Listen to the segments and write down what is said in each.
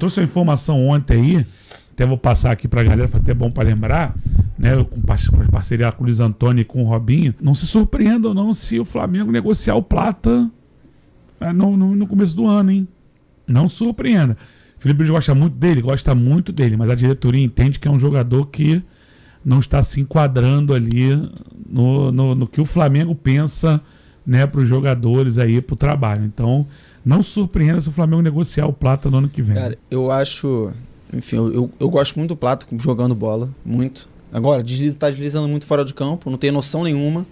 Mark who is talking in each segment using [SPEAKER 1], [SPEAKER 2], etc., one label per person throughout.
[SPEAKER 1] Trouxe uma informação ontem aí, até vou passar aqui pra galera, foi até bom pra lembrar, né? Com parceria com o Luiz Antônio e com o Robinho. Não se surpreendam não se o Flamengo negociar o Plata no começo do ano, hein? Não surpreenda. Felipe Luiz gosta muito dele, mas a diretoria entende que é um jogador que não está se enquadrando ali no que o Flamengo pensa, né, para os jogadores aí, para o trabalho. Então, não surpreenda se o Flamengo negociar o Plata no ano que vem.
[SPEAKER 2] Cara, eu acho... Enfim, eu gosto muito do Plata jogando bola, muito. Agora, tá deslizando muito fora do campo, não tenho noção nenhuma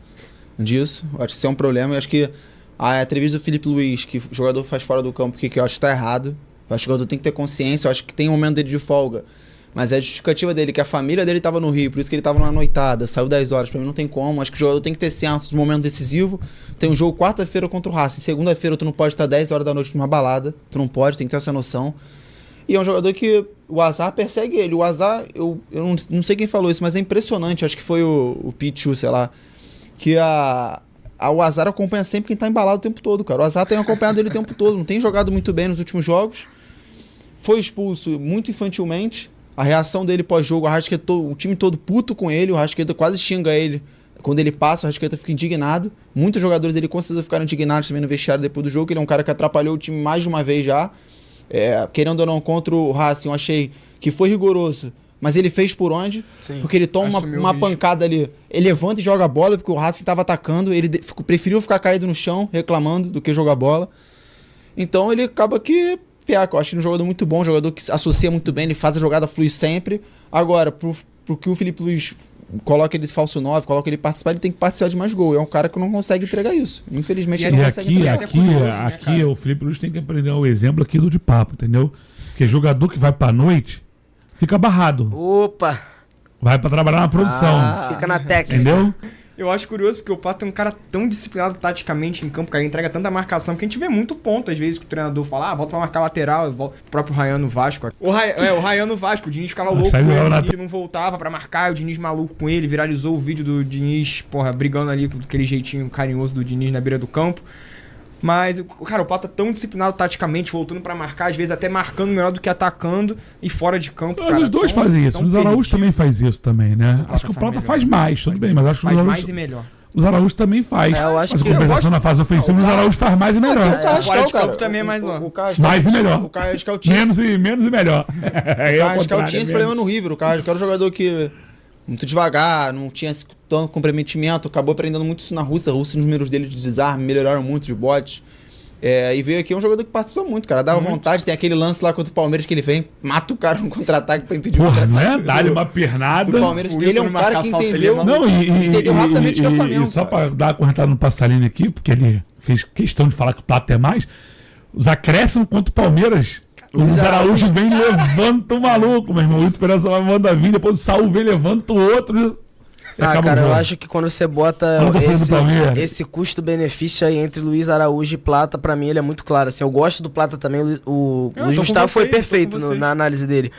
[SPEAKER 2] disso. Acho que isso é um problema. Eu acho que a entrevista do Felipe Luiz, que o jogador faz fora do campo, que eu acho que tá errado. Eu acho que o jogador tem que ter consciência. Eu acho que tem um momento dele de folga. Mas é a justificativa dele, que a família dele tava no Rio, por isso que ele tava numa noitada, saiu 10 horas. Pra mim não tem como. Acho que o jogador tem que ter senso de momento decisivo. Tem um jogo quarta-feira contra o Racing. Segunda-feira tu não pode estar 10 horas da noite numa balada. Tu não pode, tem que ter essa noção. E é um jogador que o azar persegue ele. O azar, eu não sei quem falou isso, mas é impressionante. Acho que foi o Pichu, sei lá. Que o azar acompanha sempre quem tá embalado o tempo todo, cara. O azar tem acompanhado ele o tempo todo. Não tem jogado muito bem nos últimos jogos. Foi expulso muito infantilmente. A reação dele pós-jogo, o time todo puto com ele. O Arrascaeta quase xinga ele. Quando ele passa, o Arrascaeta fica indignado. Muitos jogadores dele com certeza ficaram indignados também no vestiário depois do jogo. Ele é um cara que atrapalhou o time mais de uma vez já. Querendo ou não, contra o Racing, eu achei que foi rigoroso, mas ele fez por onde? Sim, porque ele toma uma pancada ali, ele levanta e joga a bola, porque o Racing estava atacando, ele preferiu ficar caído no chão, reclamando, do que jogar bola. Então ele acaba que, eu acho ele um jogador muito bom, um jogador que associa muito bem, ele faz a jogada fluir sempre. Agora, pro que o Felipe Luiz coloca ele falso 9, coloca ele participar, ele tem que participar de mais gol. É um cara que não consegue entregar isso. Infelizmente ele não consegue entregar.
[SPEAKER 1] Aqui o Felipe Luiz tem que aprender o exemplo aqui do de papo, entendeu? Porque jogador que vai pra noite fica barrado.
[SPEAKER 3] Opa!
[SPEAKER 1] Vai pra trabalhar na produção.
[SPEAKER 3] Fica na técnica.
[SPEAKER 1] Entendeu?
[SPEAKER 4] Eu acho curioso porque o Plata é um cara tão disciplinado taticamente em campo, cara, ele entrega tanta marcação que a gente vê muito ponto, às vezes, que o treinador fala, volta pra marcar lateral, o próprio Rayano Vasco. O Rayano Vasco, o Diniz ficava louco com ele, ele não voltava pra marcar, o Diniz maluco com ele, viralizou o vídeo do Diniz, brigando ali com aquele jeitinho carinhoso do Diniz na beira do campo. Mas, cara, o Plata é tão disciplinado taticamente, voltando pra marcar, às vezes até marcando melhor do que atacando e fora de campo, cara.
[SPEAKER 1] Os dois fazem isso. O Araújo também faz isso também, né? Acho que o Plata faz mais, tudo bem, mas acho que o Araújo
[SPEAKER 4] mais e melhor.
[SPEAKER 1] Os Araújo também faz.
[SPEAKER 3] Eu acho
[SPEAKER 1] mas a compensação na fase ofensiva, os Araújo faz mais e melhor.
[SPEAKER 4] Fora de campo também é mais ó.
[SPEAKER 1] Mais e melhor.
[SPEAKER 2] O Carrascal tinha
[SPEAKER 1] menos e melhor.
[SPEAKER 2] O Carrascal tinha esse problema no River. O Carrascal era um jogador que muito devagar, não tinha tanto comprometimento, acabou aprendendo muito isso na Rússia. Os números dele de desarme melhoraram muito, de botes. E veio aqui um jogador que participa muito, cara. Dava vontade, tem aquele lance lá contra o Palmeiras que ele vem, mata o cara no contra-ataque pra impedir o contra-ataque.
[SPEAKER 1] Não é? Dá-lhe uma pernada.
[SPEAKER 2] Palmeiras, ele é um cara que entendeu, entendeu rapidamente que é o Flamengo.
[SPEAKER 1] Só pra dar uma corretada no Passaline aqui, porque ele fez questão de falar que o Plata é mais, os acréscimos contra o Palmeiras, o Luiz Araújo vem e levanta o maluco, meu irmão. O Esperança vai mandar vir, depois o Saul vem, levanta o outro.
[SPEAKER 3] Cara, eu acho que quando você bota esse custo-benefício aí entre Luiz Araújo e Plata, pra mim ele é muito claro. Assim, eu gosto do Plata também, o Luiz Gustavo foi perfeito na análise dele.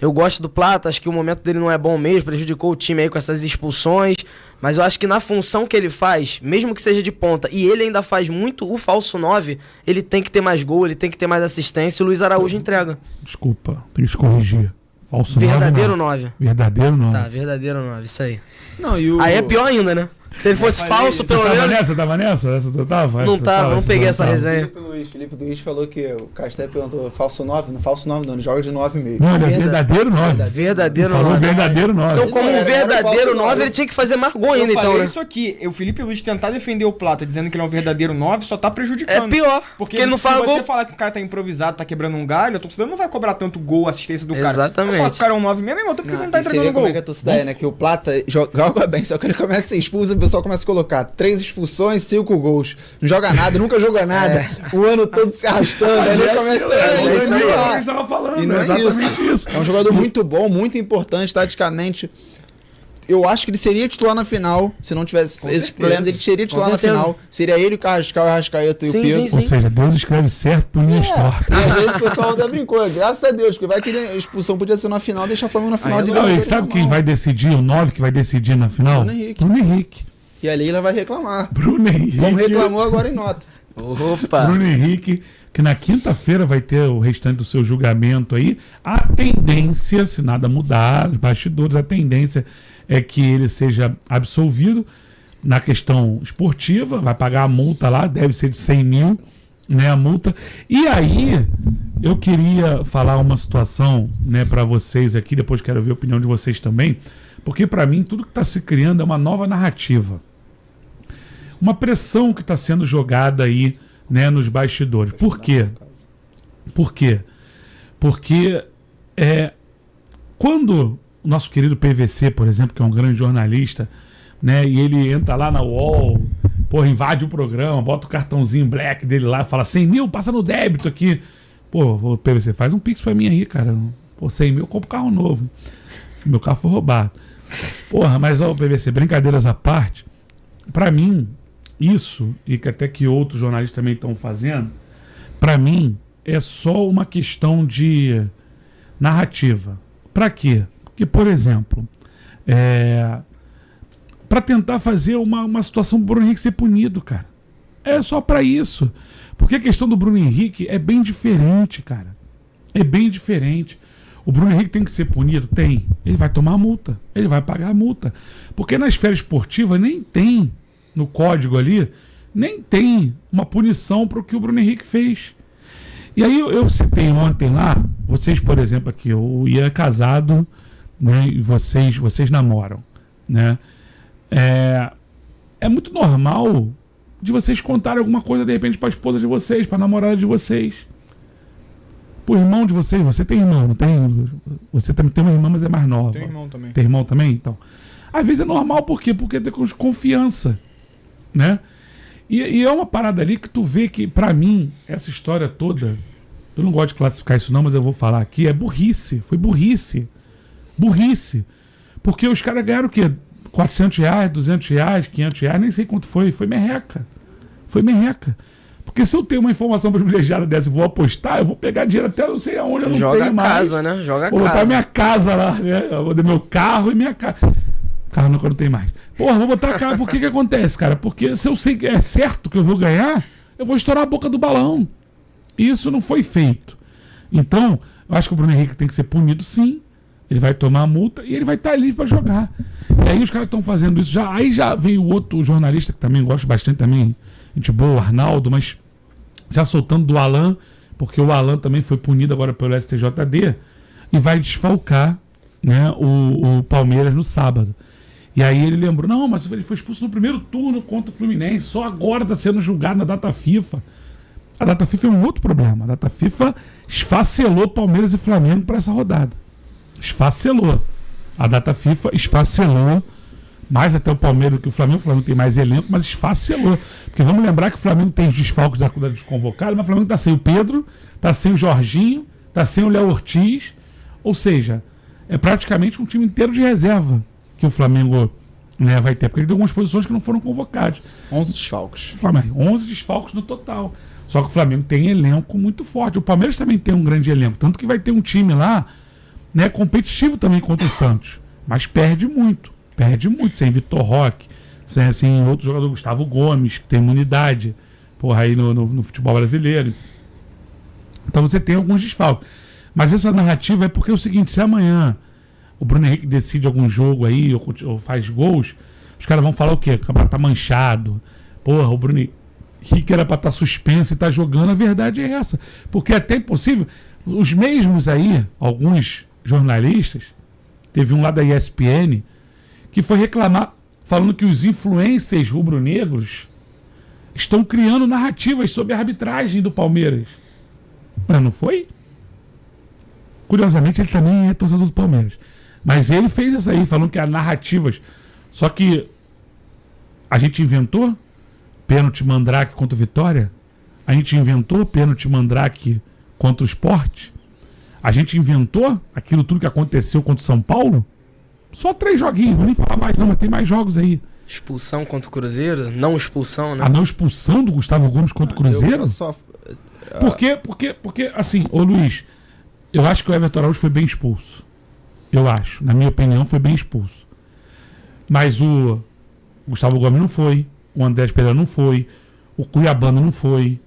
[SPEAKER 3] Eu gosto do Plata, acho que o momento dele não é bom mesmo, prejudicou o time aí com essas expulsões, mas eu acho que na função que ele faz, mesmo que seja de ponta, e ele ainda faz muito o falso 9, ele tem que ter mais gol, ele tem que ter mais assistência, e o Luiz Araújo entrega.
[SPEAKER 1] Desculpa, tem que corrigir. Falso
[SPEAKER 3] verdadeiro 9.
[SPEAKER 1] Verdadeiro 9.
[SPEAKER 3] Tá, verdadeiro 9, isso aí.
[SPEAKER 2] Não,
[SPEAKER 3] Aí é pior ainda, né? Se ele fosse falso, pelo menos...
[SPEAKER 1] Você tava nessa? Essa tu tava?
[SPEAKER 3] Não tava, não peguei essa resenha.
[SPEAKER 2] Felipe Luiz falou que o Casté perguntou falso 9, não falso 9 não, ele joga de 9,5.
[SPEAKER 1] Não, ele é verdadeiro 9.
[SPEAKER 3] Verdadeiro 9.
[SPEAKER 1] Falou verdadeiro 9.
[SPEAKER 3] Então, como um verdadeiro 9, ele tinha que fazer mais gol ainda, então, né?
[SPEAKER 4] Isso aqui, o Felipe Luiz tentar defender o Plata dizendo que ele é um verdadeiro 9, só tá prejudicando.
[SPEAKER 3] É pior, porque ele não faz gol.
[SPEAKER 4] Se você falar que o cara tá improvisado, tá quebrando um galho, a torcida não vai cobrar tanto gol, assistência do cara.
[SPEAKER 3] Exatamente.
[SPEAKER 4] Mas falar que o cara é um 9 mesmo, irmão, porque ele não tá entregando gol.
[SPEAKER 2] Como é que a torcida é, né? Que o Plata joga bem, só que ele começa a ser expulso, o pessoal começa a colocar 3 expulsões, 5 gols. Não joga nada, nunca jogou nada. O ano todo se arrastando. Aí ele começa a... E não é isso. É um jogador muito bom, muito importante taticamente. Eu acho que ele seria titular na final, se não tivesse esses problemas, ele seria titular na final. Seria ele, o Carrascal, o Arrascaeta e o Pedro.
[SPEAKER 1] Ou seja, Deus escreve certo por linhas tortas.
[SPEAKER 2] E às vezes o pessoal até brincou, graças a Deus, porque vai que a expulsão podia ser na final, deixa o Flamengo na final.
[SPEAKER 1] Sabe quem vai decidir, o 9 que vai decidir na final? Bruno Henrique.
[SPEAKER 2] E a Leila vai reclamar.
[SPEAKER 1] Bruno Henrique.
[SPEAKER 2] Como reclamou agora em nota.
[SPEAKER 3] Opa!
[SPEAKER 1] Bruno Henrique que na quinta-feira vai ter o restante do seu julgamento aí. A tendência, se nada mudar, os bastidores, a tendência é que ele seja absolvido na questão esportiva, vai pagar a multa lá, deve ser de 100 mil, né, a multa. E aí, eu queria falar uma situação, né, para vocês aqui, depois quero ver a opinião de vocês também, porque para mim tudo que está se criando é uma nova narrativa. Uma pressão que está sendo jogada aí, né, nos bastidores. Por quê? Por quê? Porque quando o nosso querido PVC, por exemplo, que é um grande jornalista, né, e ele entra lá na UOL, porra, invade o programa, bota o cartãozinho black dele lá, fala 100 mil, passa no débito aqui. Pô, PVC, faz um pix pra mim aí, cara. Pô, 100 mil, eu compro carro novo. Meu carro foi roubado. Porra, mas ó, PVC, brincadeiras à parte, pra mim, isso, e que até que outros jornalistas também estão fazendo, pra mim, é só uma questão de narrativa. Pra quê? Porque, por exemplo, para tentar fazer uma situação do Bruno Henrique ser punido, cara. É só para isso. Porque a questão do Bruno Henrique é bem diferente, cara. É bem diferente. O Bruno Henrique tem que ser punido? Tem. Ele vai tomar a multa. Ele vai pagar a multa. Porque na esfera esportiva nem tem, no código ali, nem tem uma punição para o que o Bruno Henrique fez. E aí eu citei ontem lá, vocês, por exemplo, aqui, o Ian é casado, né, e vocês namoram, né? É muito normal de vocês contarem alguma coisa de repente para a esposa de vocês, para a namorada de vocês, pro irmão de vocês. Você tem irmão, não tem? Você também tem uma irmã, mas é mais nova.
[SPEAKER 4] Tem irmão também.
[SPEAKER 1] Tem irmão também? Então, às vezes é normal, por quê? Porque tem confiança, né? E é uma parada ali que tu vê que, pra mim, essa história toda, eu não gosto de classificar isso não, mas eu vou falar aqui, é burrice. Foi burrice. Burrice. Porque os caras ganharam o quê? 400 reais, 200 reais, 500 reais, nem sei quanto foi. Foi merreca. Foi merreca. Porque se eu tenho uma informação privilegiada dessa e vou apostar, eu vou pegar dinheiro até não sei aonde, eu não
[SPEAKER 3] joga
[SPEAKER 1] tenho mais.
[SPEAKER 3] Joga a casa, né? Joga a casa.
[SPEAKER 1] Vou botar minha casa lá, né? Eu vou dar meu carro e minha casa. Carro não, que eu não tenho mais. Porra, vou botar a cara. Por que acontece, cara? Porque se eu sei que é certo que eu vou ganhar, eu vou estourar a boca do balão. Isso não foi feito. Então, eu acho que o Bruno Henrique tem que ser punido, sim. Ele vai tomar a multa e ele vai estar livre para jogar. E aí os caras estão fazendo isso já. Aí já veio o outro jornalista que também gosto bastante também, gente boa, o Arnaldo, mas já soltando do Alan, porque o Alan também foi punido agora pelo STJD e vai desfalcar, né, o Palmeiras no sábado. E aí ele lembrou, não, mas ele foi expulso no primeiro turno contra o Fluminense, só agora está sendo julgado na data FIFA. A data FIFA é um outro problema. A data FIFA esfacelou Palmeiras e Flamengo para essa rodada. Esfacelou. A data FIFA esfacelou mais até o Palmeiras do que o Flamengo. O Flamengo tem mais elenco, mas esfacelou. Porque vamos lembrar que o Flamengo tem os desfalques da desconvocada, mas o Flamengo está sem o Pedro, está sem o Jorginho, está sem o Léo Ortiz. Ou seja, é praticamente um time inteiro de reserva que o Flamengo, né, vai ter. Porque ele tem algumas posições que não foram convocadas.
[SPEAKER 2] 11 desfalques.
[SPEAKER 1] 11 desfalques no total. Só que o Flamengo tem elenco muito forte. O Palmeiras também tem um grande elenco. Tanto que vai ter um time lá, né, competitivo também contra o Santos. Mas perde muito. Perde muito. Sem Vitor Roque, sem outro jogador, Gustavo Gomes, que tem imunidade, porra, aí no futebol brasileiro. Então você tem alguns desfalques. Mas essa narrativa é porque é o seguinte: se amanhã o Bruno Henrique decide algum jogo aí, ou faz gols, os caras vão falar o quê? O campeonato tá manchado. Porra, o Bruno Henrique era pra estar suspenso e tá jogando. A verdade é essa. Porque é até impossível. Os mesmos aí, alguns jornalistas, teve um lá da ESPN que foi reclamar, falando que os influencers rubro-negros estão criando narrativas sobre a arbitragem do Palmeiras. Mas não foi? Curiosamente, ele também é torcedor do Palmeiras. Mas ele fez isso aí, falando que há narrativas. Só que a gente inventou pênalti Mandrake contra o Vitória. A gente inventou pênalti Mandrake contra o Sport. A gente inventou aquilo tudo que aconteceu contra o São Paulo. Só 3 joguinhos, vou nem falar mais não, mas tem mais jogos aí.
[SPEAKER 3] Expulsão contra o Cruzeiro? Não expulsão, né?
[SPEAKER 1] A não expulsão do Gustavo Gomes contra o Cruzeiro? Porque, assim, ô Luiz, eu acho que o Everton Araújo foi bem expulso. Eu acho, na minha opinião, foi bem expulso. Mas o Gustavo Gomes não foi, o Andrés Pereira não foi, o Cuiabano não foi.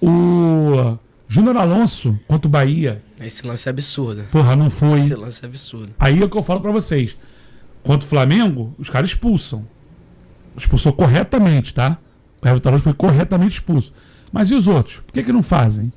[SPEAKER 1] O Júnior Alonso contra o Bahia.
[SPEAKER 3] Esse lance é absurdo.
[SPEAKER 1] Porra, não foi.
[SPEAKER 3] Esse lance é absurdo.
[SPEAKER 1] Aí é o que eu falo pra vocês. Contra o Flamengo, os caras expulsam. Expulsou corretamente, tá? O Everton Alonso foi corretamente expulso. Mas e os outros? Por que não fazem?